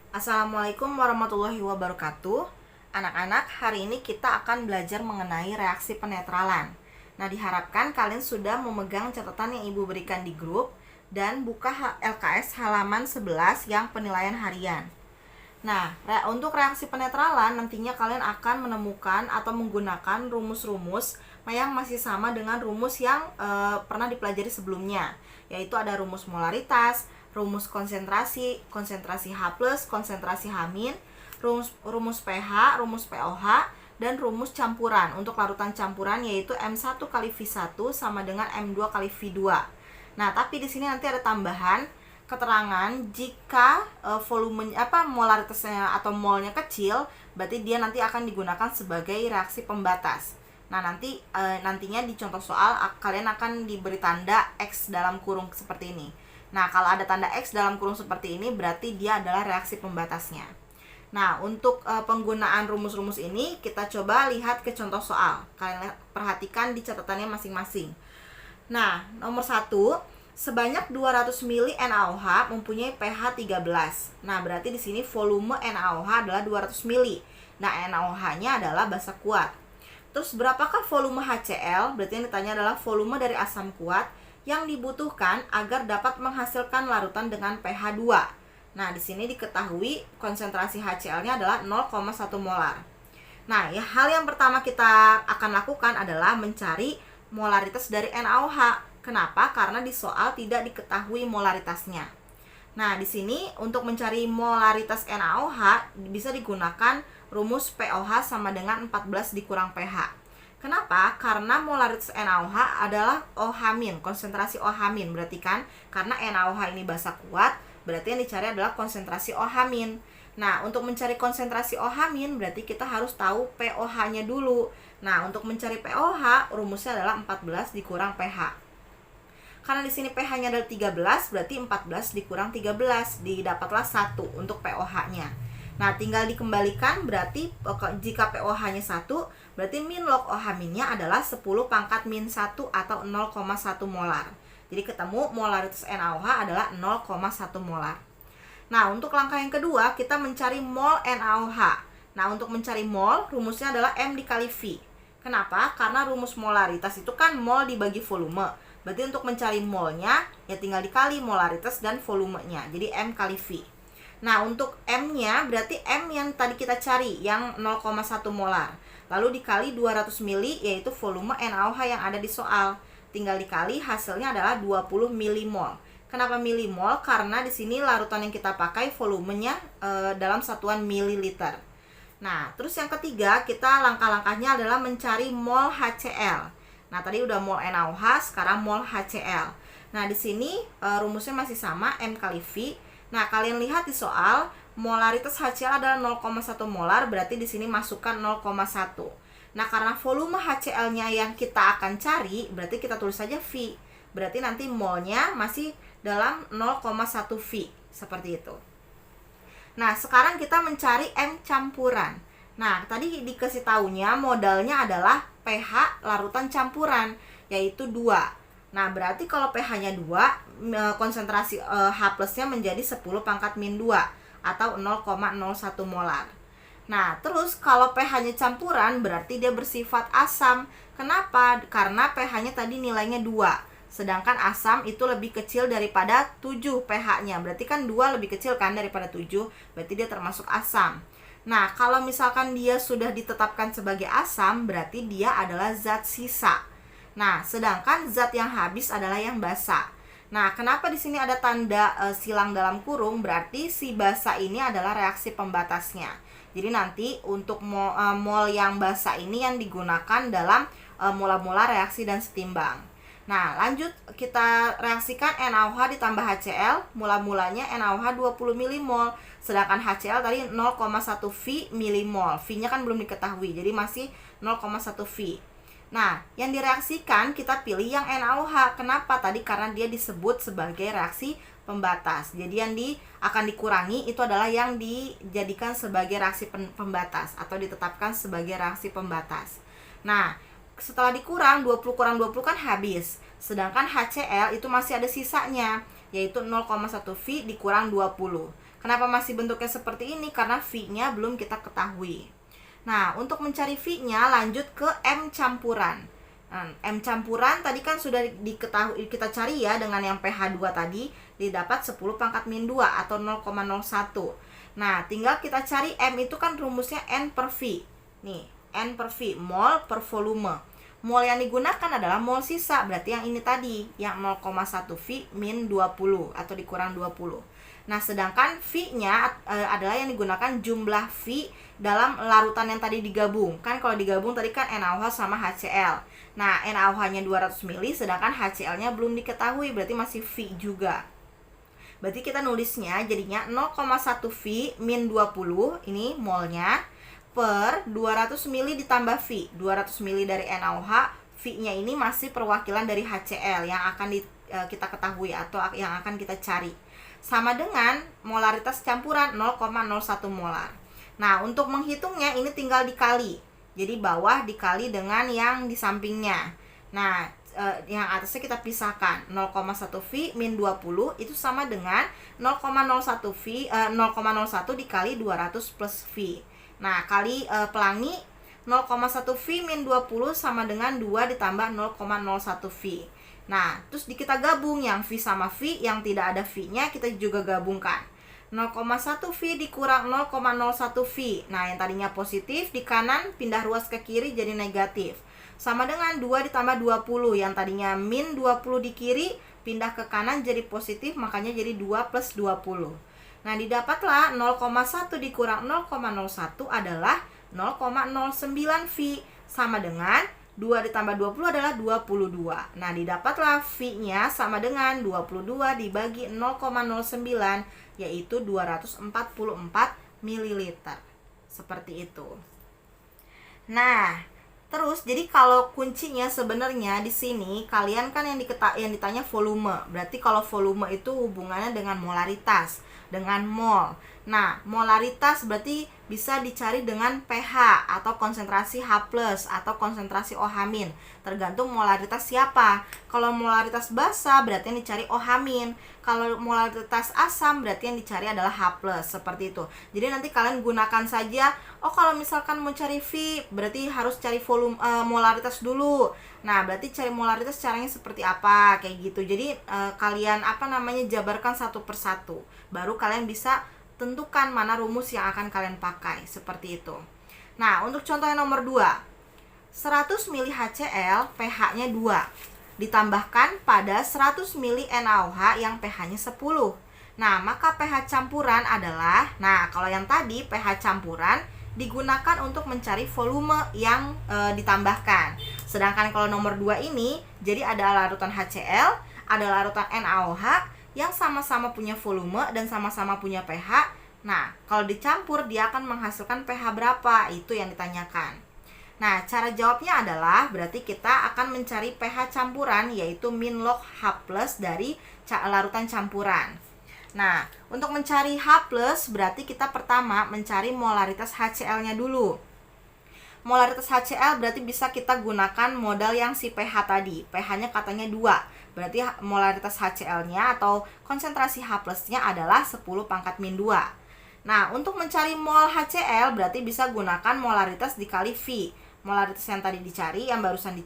Assalamualaikum warahmatullahi wabarakatuh. Anak-anak, hari ini kita akan belajar mengenai reaksi penetralan. Nah, diharapkan kalian sudah memegang catatan yang Ibu berikan di grup dan buka LKS halaman 11 yang penilaian harian. Nah, untuk reaksi penetralan nantinya kalian akan menemukan atau menggunakan rumus-rumus yang masih sama dengan rumus yang pernah dipelajari sebelumnya, yaitu ada rumus molaritas, rumus konsentrasi, konsentrasi H+, konsentrasi H-, rumus pH, rumus pOH, dan rumus campuran. Untuk larutan campuran yaitu M1 kali V1 sama dengan M2 kali V2. Nah, tapi di sini nanti ada tambahan keterangan jika volumenya molaritasnya atau molnya kecil, berarti dia nanti akan digunakan sebagai reaksi pembatas. Nah, nantinya di contoh soal kalian akan diberi tanda X dalam kurung seperti ini. Nah, kalau ada tanda X dalam kurung seperti ini berarti dia adalah reaksi pembatasnya. Nah, untuk penggunaan rumus-rumus ini kita coba lihat ke contoh soal. Kalian perhatikan di catatannya masing-masing. Nah, nomor 1, sebanyak 200 ml NaOH mempunyai pH 13. Nah, berarti di sini volume NaOH adalah 200 ml. Nah, NaOH-nya adalah basa kuat. Terus berapakah volume HCl? Berarti yang ditanya adalah volume dari asam kuat yang dibutuhkan agar dapat menghasilkan larutan dengan pH 2. Nah, di sini diketahui konsentrasi HCl-nya adalah 0,1 molar. Nah, hal yang pertama kita akan lakukan adalah mencari molaritas dari NaOH. Kenapa? Karena di soal tidak diketahui molaritasnya. Nah, di sini untuk mencari molaritas NaOH bisa digunakan rumus pOH sama dengan 14 dikurang pH. Kenapa? Karena molaritas NaOH adalah OH-, konsentrasi OH-, berarti kan karena NaOH ini basa kuat, berarti yang dicari adalah konsentrasi OH-. Nah, untuk mencari konsentrasi OH-, berarti kita harus tahu pOH-nya dulu. Nah, untuk mencari pOH, rumusnya adalah 14 dikurang pH. Karena di sini pH-nya adalah 13, berarti 14 dikurang 13, didapatlah 1 untuk pOH-nya. Nah, tinggal dikembalikan, berarti jika pOH-nya 1, berarti min log OH-nya adalah 10 pangkat min 1 atau 0,1 molar. Jadi ketemu molaritas NaOH adalah 0,1 molar. Nah, untuk langkah yang kedua, kita mencari mol NaOH. Nah, untuk mencari mol, rumusnya adalah M dikali V. Kenapa? Karena rumus molaritas itu kan mol dibagi volume. Berarti untuk mencari molnya, ya tinggal dikali molaritas dan volumenya. Jadi M kali V. Nah, untuk M-nya berarti M yang tadi kita cari, yang 0,1 molar. Lalu dikali 200 ml, yaitu volume NaOH yang ada di soal. Tinggal dikali, hasilnya adalah 20 milimol. Kenapa milimol? Karena di sini larutan yang kita pakai volumenya dalam satuan mililiter. Nah, terus yang ketiga, kita langkah-langkahnya adalah mencari mol HCl. Nah, tadi udah mol NaOH, sekarang mol HCl. Nah, di sini rumusnya masih sama, M kali V. Nah, kalian lihat di soal, molaritas HCl adalah 0,1 molar, berarti di sini masukkan 0,1. Nah, karena volume HCl-nya yang kita akan cari, berarti kita tulis saja V. Berarti nanti molnya masih dalam 0,1 V, seperti itu. Nah, sekarang kita mencari M campuran. Nah, tadi dikasih taunya modalnya adalah pH larutan campuran, yaitu 2. Nah, berarti kalau pH-nya 2, konsentrasi H+-nya menjadi 10 pangkat min 2 atau 0,01 molar. Nah, terus kalau pH-nya campuran berarti dia bersifat asam. Kenapa? Karena pH-nya tadi nilainya 2. Sedangkan asam itu lebih kecil daripada 7 pH-nya. Berarti kan 2 lebih kecil kan daripada 7, berarti dia termasuk asam. Nah, kalau misalkan dia sudah ditetapkan sebagai asam, berarti dia adalah zat sisa. Nah, sedangkan zat yang habis adalah yang basa. Nah, kenapa di sini ada tanda silang dalam kurung? Berarti si basa ini adalah reaksi pembatasnya. Jadi nanti untuk mol yang basa ini yang digunakan dalam mula-mula reaksi dan setimbang. Nah, lanjut kita reaksikan NaOH ditambah HCl. Mula-mulanya NaOH 20 milimol, sedangkan HCl tadi 0,1 V milimol. V-nya kan belum diketahui, jadi masih 0,1 V. Nah, yang direaksikan kita pilih yang NaOH. Kenapa? Tadi karena dia disebut sebagai reaksi pembatas. Jadi yang akan dikurangi itu adalah yang dijadikan sebagai reaksi pembatas atau ditetapkan sebagai reaksi pembatas. Nah, setelah dikurang 20 kurang 20 kan habis. Sedangkan HCl itu masih ada sisanya, yaitu 0,1 V dikurang 20. Kenapa masih bentuknya seperti ini? Karena V-nya belum kita ketahui. Nah, untuk mencari V-nya lanjut ke M campuran. Nah, M campuran tadi kan sudah diketahui, kita cari ya dengan yang pH 2 tadi, didapat 10 pangkat min 2 atau 0,01. Nah, tinggal kita cari M itu kan rumusnya N per V. Nih, N per V, mol per volume. Mol yang digunakan adalah mol sisa, berarti yang ini tadi, yang 0,1 V min 20 atau dikurang 20. Nah, sedangkan V-nya adalah yang digunakan jumlah V dalam larutan yang tadi digabung. Kan kalau digabung tadi kan NaOH sama HCl. Nah, NaOH-nya 200 ml, sedangkan HCl-nya belum diketahui, berarti masih V juga. Berarti kita nulisnya jadinya 0,1 V min 20, ini molnya, per 200 ml ditambah V. 200 ml dari NaOH, V-nya ini masih perwakilan dari HCl yang akan kita ketahui atau yang akan kita cari. Sama dengan molaritas campuran 0,01 molar. Nah, untuk menghitungnya ini tinggal dikali. Jadi bawah dikali dengan yang di sampingnya. Nah, yang atasnya kita pisahkan. 0,1 V min 20 itu sama dengan 0,01 V 0,01 dikali 200 plus V. Nah, kali pelangi 0,1 V min 20 sama dengan 2 ditambah 0,01 V. Nah, terus kita gabung yang V sama V, yang tidak ada V-nya kita juga gabungkan. 0,1 V dikurang 0,01 V. Nah, yang tadinya positif di kanan pindah ruas ke kiri jadi negatif. Sama dengan 2 ditambah 20, yang tadinya min 20 di kiri pindah ke kanan jadi positif, makanya jadi 2 plus 20. Nah, didapatlah 0,1 dikurang 0,01 adalah 0,09 V, sama dengan 2 ditambah 20 adalah 22. Nah, didapatlah V-nya sama dengan 22 dibagi 0,09, yaitu 244 ml. Seperti itu. Nah, terus jadi kalau kuncinya sebenarnya di sini kalian kan yang ditanya volume. Berarti kalau volume itu hubungannya dengan molaritas, dengan mol. Nah, molaritas berarti bisa dicari dengan pH atau konsentrasi H+ atau konsentrasi OH-, tergantung molaritas siapa. Kalau molaritas basa berarti yang dicari OH-. Kalau molaritas asam berarti yang dicari adalah H+, seperti itu. Jadi nanti kalian gunakan saja, kalau misalkan mau cari V berarti harus cari volume molaritas dulu. Nah, berarti cari molaritas caranya seperti apa, kayak gitu. Jadi kalian jabarkan satu persatu. Baru kalian bisa tentukan mana rumus yang akan kalian pakai, seperti itu. Nah, untuk contoh yang nomor 2, 100 ml HCl pH-nya 2 ditambahkan pada 100 ml NaOH yang pH-nya 10. Nah, maka pH campuran adalah, kalau yang tadi pH campuran digunakan untuk mencari volume yang ditambahkan. Sedangkan kalau nomor 2 ini, jadi ada larutan HCl, ada larutan NaOH yang sama-sama punya volume dan sama-sama punya pH. Nah, kalau dicampur dia akan menghasilkan pH berapa? Itu yang ditanyakan. Nah, cara jawabnya adalah berarti kita akan mencari pH campuran, yaitu min log H+ dari larutan campuran. Nah, untuk mencari H+, berarti kita pertama mencari molaritas HCl-nya dulu. Molaritas HCl berarti bisa kita gunakan modal yang si pH tadi. pH-nya katanya 2. Berarti molaritas HCl-nya atau konsentrasi H+-nya adalah 10 pangkat min 2. Nah, untuk mencari mol HCl berarti bisa gunakan molaritas dikali V. Molaritas yang tadi dicari, yang barusan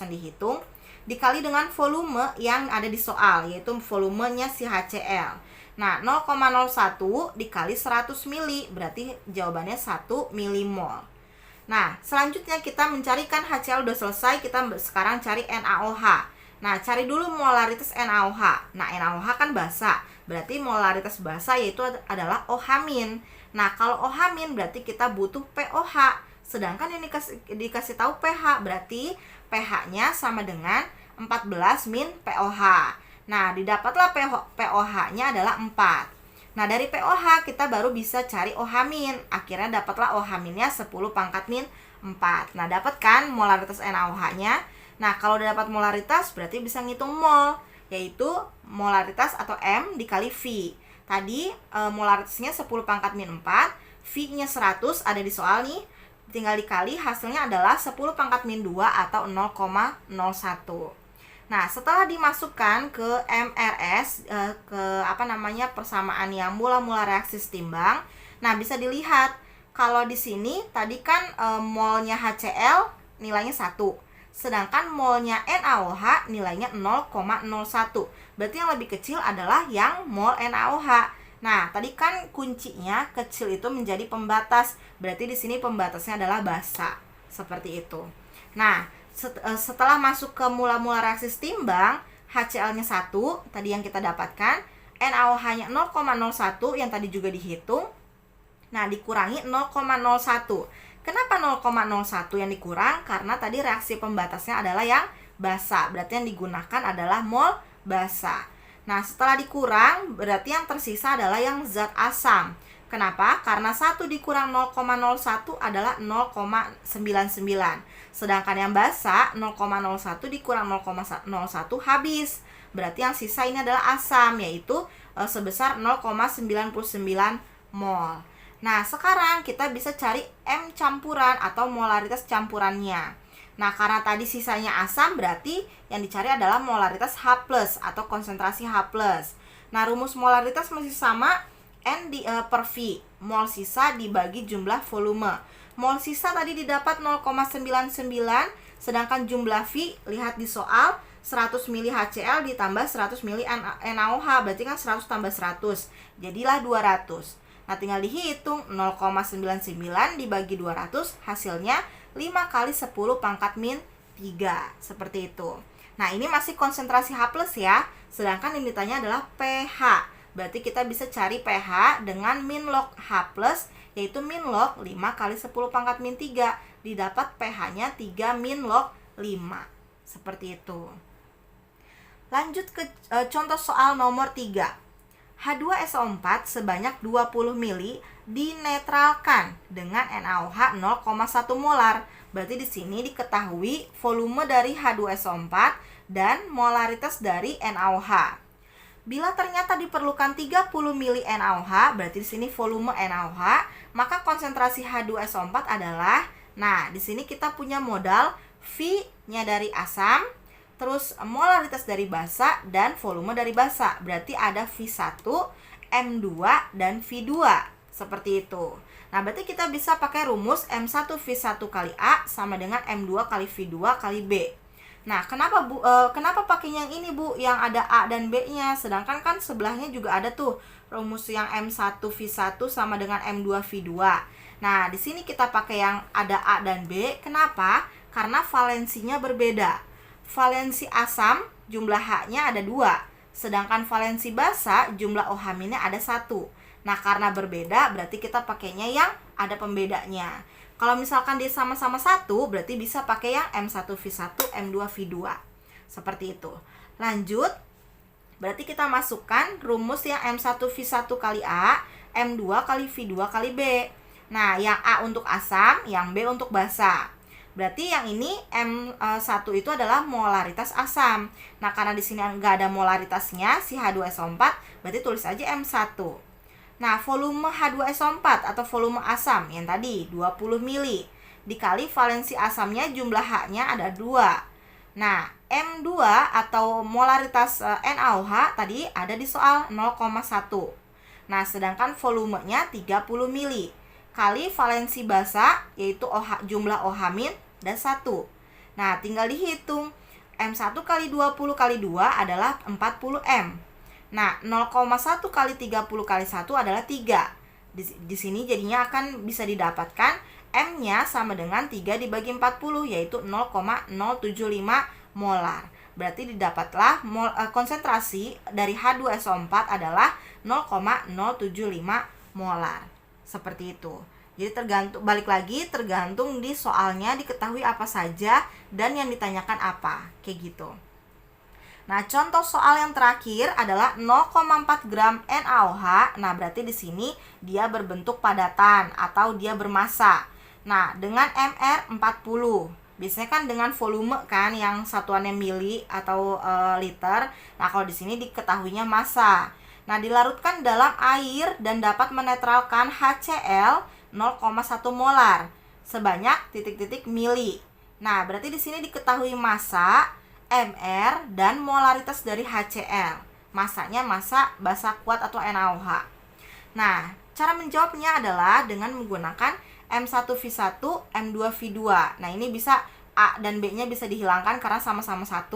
dihitung, dikali dengan volume yang ada di soal, yaitu volumenya si HCl. Nah, 0,01 dikali 100 ml, berarti jawabannya 1 milimol. Nah, selanjutnya kita mencarikan HCl udah selesai, kita sekarang cari NaOH. Nah, cari dulu molaritas NaOH. Nah, NaOH kan basa, berarti molaritas basa yaitu adalah OH-. Nah, kalau OH- berarti kita butuh POH. Sedangkan yang dikasih tahu pH, berarti pH-nya sama dengan 14 min POH. Nah, didapatlah POH-nya adalah 4. Nah, dari POH kita baru bisa cari OH-. Akhirnya dapatlah OH-nya 10 pangkat min 4. Nah, dapat kan molaritas NaOH-nya? Nah, kalau udah dapat molaritas berarti bisa ngitung mol, yaitu molaritas atau M dikali V. Tadi molaritasnya 10 pangkat min 4, V-nya 100 ada di soal nih. Tinggal dikali, hasilnya adalah 10 pangkat min 2 atau 0,01. Nah, setelah dimasukkan ke MRS, ke persamaan yang mula-mula reaksi setimbang. Nah, bisa dilihat kalau di sini tadi kan molnya HCl nilainya 1. Sedangkan molnya NaOH nilainya 0,01. Berarti yang lebih kecil adalah yang mol NaOH. Nah, tadi kan kuncinya kecil itu menjadi pembatas. Berarti di sini pembatasnya adalah basa. Seperti itu. Nah, setelah masuk ke mula-mula reaksi setimbang, HCl-nya 1, tadi yang kita dapatkan, NaOH-nya 0,01 yang tadi juga dihitung. Nah, dikurangi 0,01. Kenapa 0,01 yang dikurang? Karena tadi reaksi pembatasnya adalah yang basa. Berarti yang digunakan adalah mol basa. Nah, setelah dikurang, berarti yang tersisa adalah yang zat asam. Kenapa? Karena 1 dikurang 0,01 adalah 0,99. Sedangkan yang basa 0,01 dikurang 0,01 habis. Berarti yang sisa ini adalah asam, yaitu sebesar 0,99 mol. Nah, sekarang kita bisa cari M campuran atau molaritas campurannya. Nah, karena tadi sisanya asam, berarti yang dicari adalah molaritas H+, atau konsentrasi H+. Nah, rumus molaritas masih sama, N per V. Mol sisa dibagi jumlah volume. Mol sisa tadi didapat 0,99, sedangkan jumlah V, lihat di soal, 100 ml HCl ditambah 100 ml NaOH, berarti kan 100 tambah 100, jadilah 200. Nah, tinggal dihitung 0,99 dibagi 200, hasilnya 5 kali 10 pangkat min 3. Seperti itu. Nah, ini masih konsentrasi H+ ya. Sedangkan yang ditanya adalah pH. Berarti kita bisa cari pH dengan min log H+, yaitu min log 5 kali 10 pangkat min 3. Didapat pH-nya 3 min log 5. Seperti itu. Lanjut ke contoh soal nomor 3. H2SO4 sebanyak 20 ml dinetralkan dengan NaOH 0,1 molar. Berarti di sini diketahui volume dari H2SO4 dan molaritas dari NaOH. Bila ternyata diperlukan 30 ml NaOH, berarti di sini volume NaOH, maka konsentrasi H2SO4 adalah, nah, di sini kita punya modal V-nya dari asam, terus molaritas dari basa dan volume dari basa. Berarti ada V1, M2, dan V2. Seperti itu. Nah, berarti kita bisa pakai rumus M1V1 kali A sama dengan M2 kali V2 kali B. Nah, kenapa kenapa pakai yang ini, Bu? Yang ada A dan B-nya. Sedangkan kan sebelahnya juga ada tuh rumus yang M1V1 sama dengan M2V2. Nah, di sini kita pakai yang ada A dan B. Kenapa? Karena valensinya berbeda. Valensi asam jumlah H-nya ada 2, sedangkan valensi basa jumlah OH-nya ada 1. Nah, karena berbeda berarti kita pakainya yang ada pembedanya. Kalau misalkan dia sama-sama 1, berarti bisa pakai yang M1V1, M2V2. Seperti itu. Lanjut, berarti kita masukkan rumus yang M1V1 kali A, M2 kali V2 kali B. Nah, yang A untuk asam, yang B untuk basa. Berarti yang ini M1 itu adalah molaritas asam. Nah, karena di sini nggak ada molaritasnya, si H2SO4, berarti tulis aja M1. Nah, volume H2SO4 atau volume asam yang tadi 20 ml dikali valensi asamnya jumlah H-nya ada 2. Nah, M2 atau molaritas NaOH tadi ada di soal 0,1. Nah, sedangkan volumenya 30 ml kali valensi basa yaitu jumlah OH- dan 1. Nah, tinggal dihitung. M1 kali 20 kali 2 adalah 40 M. Nah, 0,1 kali 30 kali 1 adalah 3. Di sini jadinya akan bisa didapatkan M-nya sama dengan 3 dibagi 40, yaitu 0,075 molar. Berarti didapatlah konsentrasi dari H2SO4 adalah 0,075 molar. Seperti itu. Jadi tergantung di soalnya diketahui apa saja dan yang ditanyakan apa, kayak gitu. Nah, contoh soal yang terakhir adalah 0,4 gram NaOH. Nah, berarti di sini dia berbentuk padatan atau dia bermassa. Nah, dengan MR 40. Biasanya kan dengan volume kan yang satuannya mili atau liter. Nah, kalau di sini diketahuinya massa. Nah, dilarutkan dalam air dan dapat menetralkan HCl 0,1 molar sebanyak titik-titik mili. Nah, berarti di sini diketahui massa mR, dan molaritas dari HCl. Masanya massa basa kuat atau NaOH. Nah, cara menjawabnya adalah dengan menggunakan M1V1, M2V2. Nah, ini bisa A dan B-nya bisa dihilangkan karena sama-sama 1.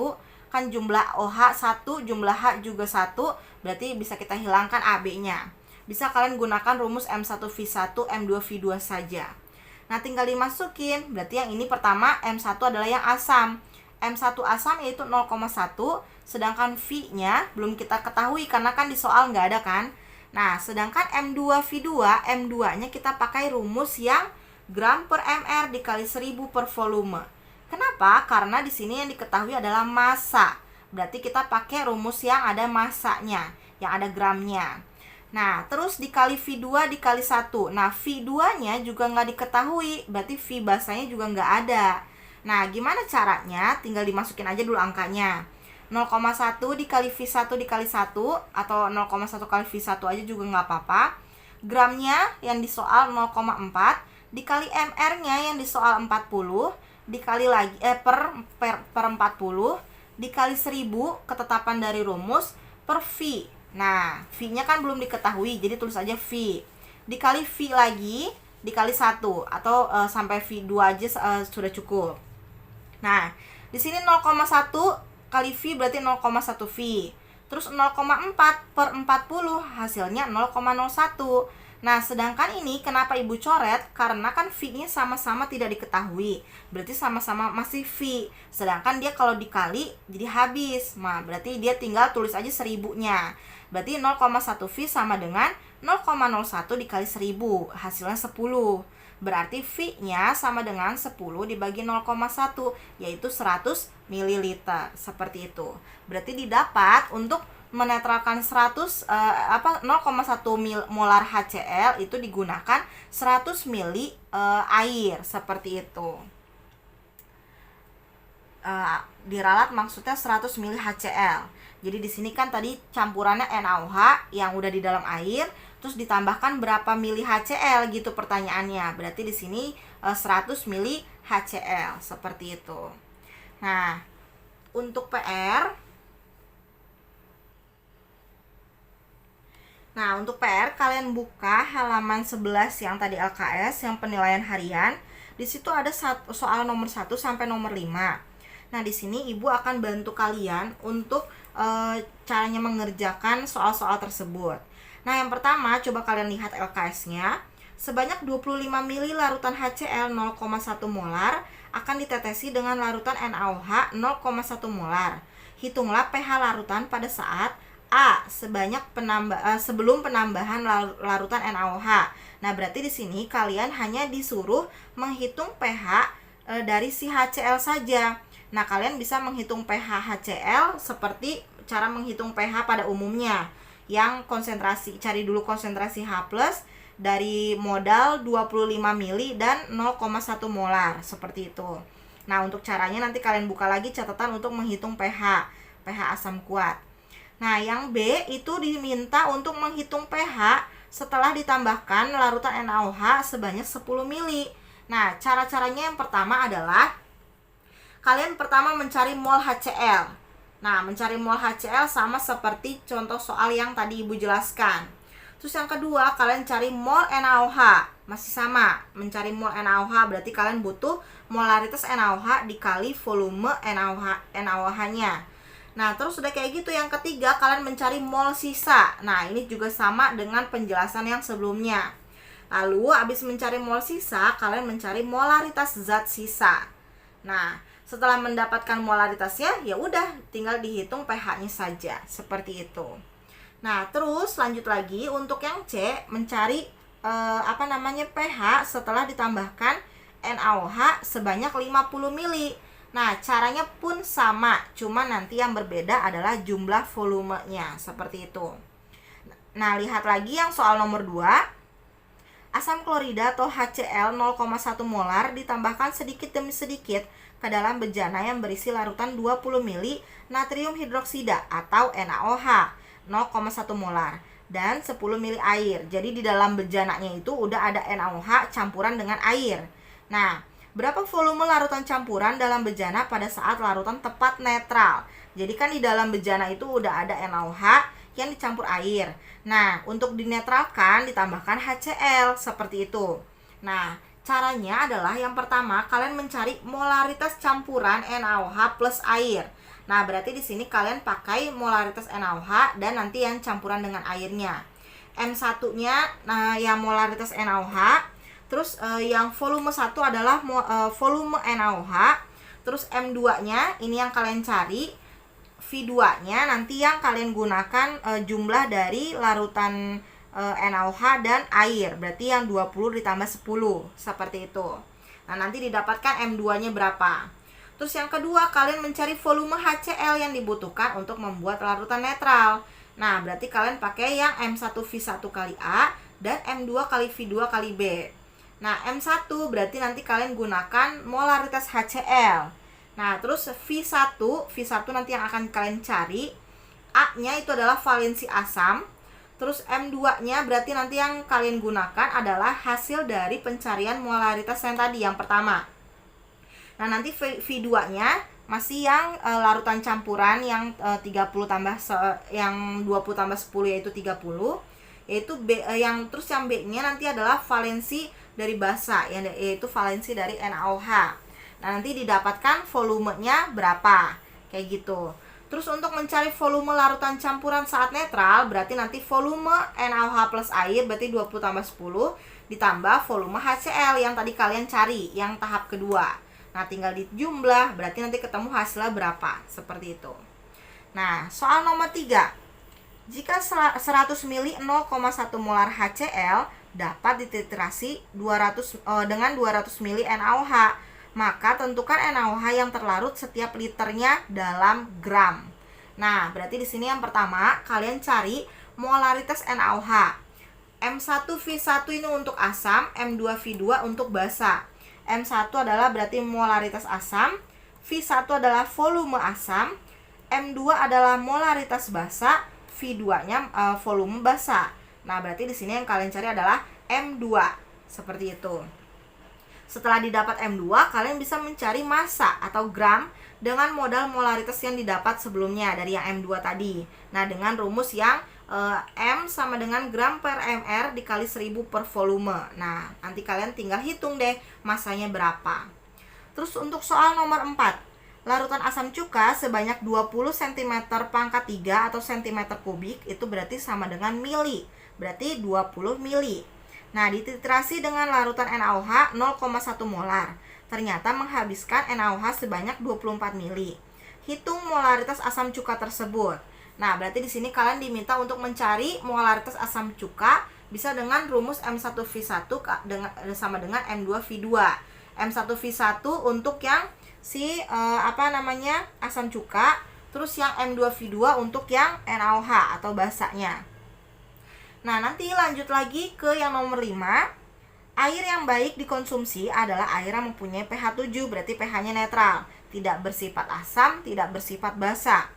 Kan jumlah OH 1, jumlah H juga 1, berarti bisa kita hilangkan A, B-nya. Bisa kalian gunakan rumus M1V1, M2V2 saja. Nah, tinggal dimasukin. Berarti yang ini pertama, M1 adalah yang asam. M1 asam yaitu 0,1, sedangkan V-nya belum kita ketahui karena kan di soal nggak ada kan. Nah, sedangkan M2V2, M2-nya kita pakai rumus yang gram per mR dikali 1000 per volume. Kenapa? Karena di sini yang diketahui adalah massa. Berarti kita pakai rumus yang ada massanya, yang ada gramnya. Nah, terus dikali V2 dikali 1. Nah, V2-nya juga nggak diketahui, berarti V basanya juga nggak ada. Nah, gimana caranya? Tinggal dimasukin aja dulu angkanya. 0,1 dikali V1 dikali 1, atau 0,1 kali V1 aja juga nggak apa-apa. Gramnya yang di soal 0,4, dikali mR-nya yang di soal 40, dikali lagi per 40, dikali 1000, ketetapan dari rumus, per V. Nah, V-nya kan belum diketahui, jadi tulis aja V. Dikali V lagi, dikali 1, atau sampai V2 aja sudah cukup. Nah, di sini 0,1 kali V berarti 0,1 V. Terus 0,4 per 40 hasilnya 0,01. Nah, sedangkan ini kenapa Ibu coret? Karena kan V-nya sama-sama tidak diketahui. Berarti sama-sama masih V. Sedangkan dia kalau dikali jadi habis. Nah, berarti dia tinggal tulis aja 1000-nya. Berarti 0,1 V sama dengan 0,01 dikali 1000. Hasilnya 10. Berarti V-nya sama dengan 10 dibagi 0,1, yaitu 100 ml. Seperti itu. Berarti didapat untuk menetralkan 0,1 molar HCl itu digunakan 100 ml air. Seperti itu. Diralat maksudnya 100 ml HCl. Jadi di sini kan tadi campurannya NaOH yang udah di dalam air, terus ditambahkan berapa mili HCl gitu pertanyaannya. Berarti di sini 100 mili HCl seperti itu. Nah, untuk PR kalian buka halaman 11 yang tadi LKS yang penilaian harian. Di situ ada soal nomor 1 sampai nomor 5. Nah, di sini Ibu akan bantu kalian untuk caranya mengerjakan soal-soal tersebut. Nah, yang pertama, coba kalian lihat LKS-nya. Sebanyak 25 ml larutan HCl 0,1 molar akan ditetesi dengan larutan NaOH 0,1 molar. Hitunglah pH larutan pada saat A sebelum penambahan larutan NaOH. Nah, berarti di sini kalian hanya disuruh menghitung pH dari si HCl saja. Nah, kalian bisa menghitung pH HCl seperti cara menghitung pH pada umumnya. Yang konsentrasi, cari dulu konsentrasi H+ dari modal 25 mili dan 0,1 molar, seperti itu. Nah, untuk caranya nanti kalian buka lagi catatan untuk menghitung pH asam kuat. Nah, yang B itu diminta untuk menghitung pH setelah ditambahkan larutan NaOH sebanyak 10 mili. Nah, cara-caranya yang pertama adalah kalian pertama mencari mol HCl. Nah, mencari mol HCl sama seperti contoh soal yang tadi Ibu jelaskan. Terus yang kedua, kalian cari mol NaOH. Masih sama, mencari mol NaOH berarti kalian butuh molaritas NaOH dikali volume NaOH-nya. Nah, terus udah kayak gitu, yang ketiga kalian mencari mol sisa. Nah, ini juga sama dengan penjelasan yang sebelumnya. Lalu, habis mencari mol sisa, kalian mencari molaritas zat sisa. Nah, setelah mendapatkan molaritasnya, ya udah tinggal dihitung pH-nya saja, seperti itu. Nah, terus lanjut lagi untuk yang C, mencari pH setelah ditambahkan NaOH sebanyak 50 mili. Nah, caranya pun sama, cuma nanti yang berbeda adalah jumlah volumenya, seperti itu. Nah, lihat lagi yang soal nomor 2. Asam klorida atau HCl 0,1 molar ditambahkan sedikit demi sedikit ke dalam bejana yang berisi larutan 20 mili natrium hidroksida atau NaOH 0,1 molar dan 10 mili air. Jadi di dalam bejananya itu udah ada NaOH campuran dengan air. Nah, Berapa volume larutan campuran dalam bejana pada saat larutan tepat netral? Jadi kan di dalam bejana itu udah ada NaOH yang dicampur air. Nah, untuk dinetralkan ditambahkan HCl seperti itu. Nah, caranya adalah yang pertama kalian mencari molaritas campuran NaOH plus air. Nah, berarti di sini kalian pakai molaritas NaOH dan nanti yang campuran dengan airnya. M1-nya yang molaritas NaOH, terus yang volume 1 adalah volume NaOH, terus M2-nya ini yang kalian cari, V2-nya nanti yang kalian gunakan jumlah dari larutan NaOH dan air, berarti yang 20 ditambah 10, seperti itu. Nah, nanti didapatkan M2-nya berapa. Terus yang kedua, kalian mencari volume HCl yang dibutuhkan untuk membuat larutan netral. Nah, berarti kalian pakai yang M1V1 kali A dan M2 kali V2 kali B. Nah, M1 berarti nanti kalian gunakan molaritas HCl. Nah, terus V1 nanti yang akan kalian cari, A-nya itu adalah valensi asam. Terus M2-nya berarti nanti yang kalian gunakan adalah hasil dari pencarian molaritas yang tadi, yang pertama. Nah, nanti V2-nya masih yang larutan campuran yang 30 tambah yang 20 tambah 10 yaitu 30, yaitu B, yang terus yang B-nya nanti adalah valensi dari basa yaitu valensi dari NaOH. Nah, nanti didapatkan volumenya berapa kayak gitu. Terus untuk mencari volume larutan campuran saat netral, berarti nanti volume NaOH plus air berarti 20 tambah 10 ditambah volume HCl yang tadi kalian cari yang tahap kedua. Nah, tinggal dijumlah, berarti nanti ketemu hasilnya berapa, seperti itu. Nah, soal nomor 3. Jika 100 ml 0,1 molar HCl dapat dititrasi dengan 200 ml NaOH, maka tentukan NaOH yang terlarut setiap liternya dalam gram. Nah, berarti di sini yang pertama, kalian cari molaritas NaOH. M1V1 ini untuk asam, M2V2 untuk basa. M1 adalah berarti molaritas asam, V1 adalah volume asam, M2 adalah molaritas basa, V2-nya volume basa. Nah, berarti di sini yang kalian cari adalah M2, seperti itu. Setelah didapat M2, kalian bisa mencari massa atau gram dengan modal molaritas yang didapat sebelumnya dari yang M2 tadi. Nah, dengan rumus yang M sama dengan gram per mr dikali 1000 per volume. Nah, nanti kalian tinggal hitung deh massanya berapa. Terus untuk soal nomor 4, larutan asam cuka sebanyak 20 cm pangkat 3 atau cm kubik itu berarti sama dengan mili, berarti 20 mili. Nah, dititrasi dengan larutan NaOH 0,1 molar, ternyata menghabiskan NaOH sebanyak 24 mili. Hitung molaritas asam cuka tersebut. Nah, berarti di sini kalian diminta untuk mencari molaritas asam cuka bisa dengan rumus M1V1 sama dengan M2V2. M1V1 untuk yang asam cuka, terus yang M2V2 untuk yang NaOH atau basanya. Nah, nanti lanjut lagi ke yang nomor 5. Air yang baik dikonsumsi adalah air yang mempunyai pH 7, berarti pH-nya netral, tidak bersifat asam, tidak bersifat basa.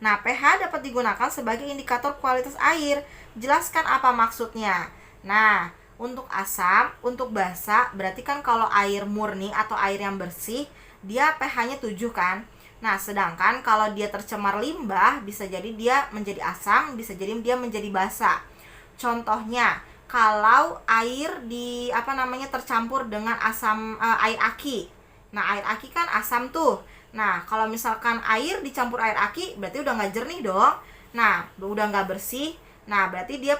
Nah, pH dapat digunakan sebagai indikator kualitas air. Jelaskan apa maksudnya. Nah, untuk asam, untuk basa, berarti kan kalau air murni atau air yang bersih, dia pH-nya 7 kan. Nah, sedangkan kalau dia tercemar limbah, bisa jadi dia menjadi asam, bisa jadi dia menjadi basa. Contohnya, kalau air tercampur dengan air aki. Nah, air aki kan asam tuh. Nah, kalau misalkan air dicampur air aki, berarti udah nggak jernih dong. Nah, udah nggak bersih. Nah, berarti dia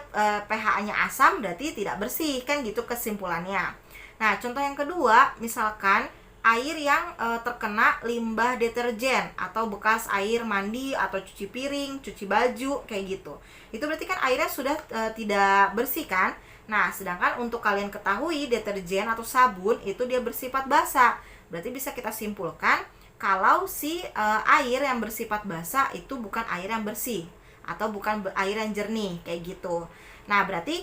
pH-nya asam, berarti tidak bersih, kan gitu kesimpulannya. Nah, contoh yang kedua, misalkan air yang terkena limbah deterjen atau bekas air mandi atau cuci piring, cuci baju, kayak gitu. Itu berarti kan airnya sudah tidak bersih kan? Nah, sedangkan untuk kalian ketahui deterjen atau sabun itu dia bersifat basa. Berarti bisa kita simpulkan kalau air yang bersifat basa itu bukan air yang bersih atau bukan air yang jernih kayak gitu. Nah, berarti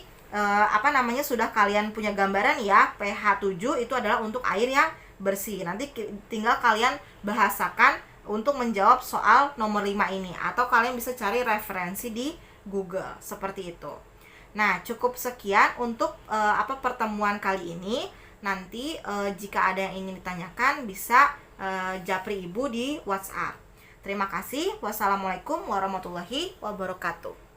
sudah kalian punya gambaran ya, pH 7 itu adalah untuk air yang bersih. Nanti tinggal kalian bahasakan untuk menjawab soal nomor 5 ini, atau kalian bisa cari referensi di Google seperti itu. Nah, cukup sekian untuk pertemuan kali ini. Nanti jika ada yang ingin ditanyakan bisa japri Ibu di WhatsApp. Terima kasih. Wassalamualaikum warahmatullahi wabarakatuh.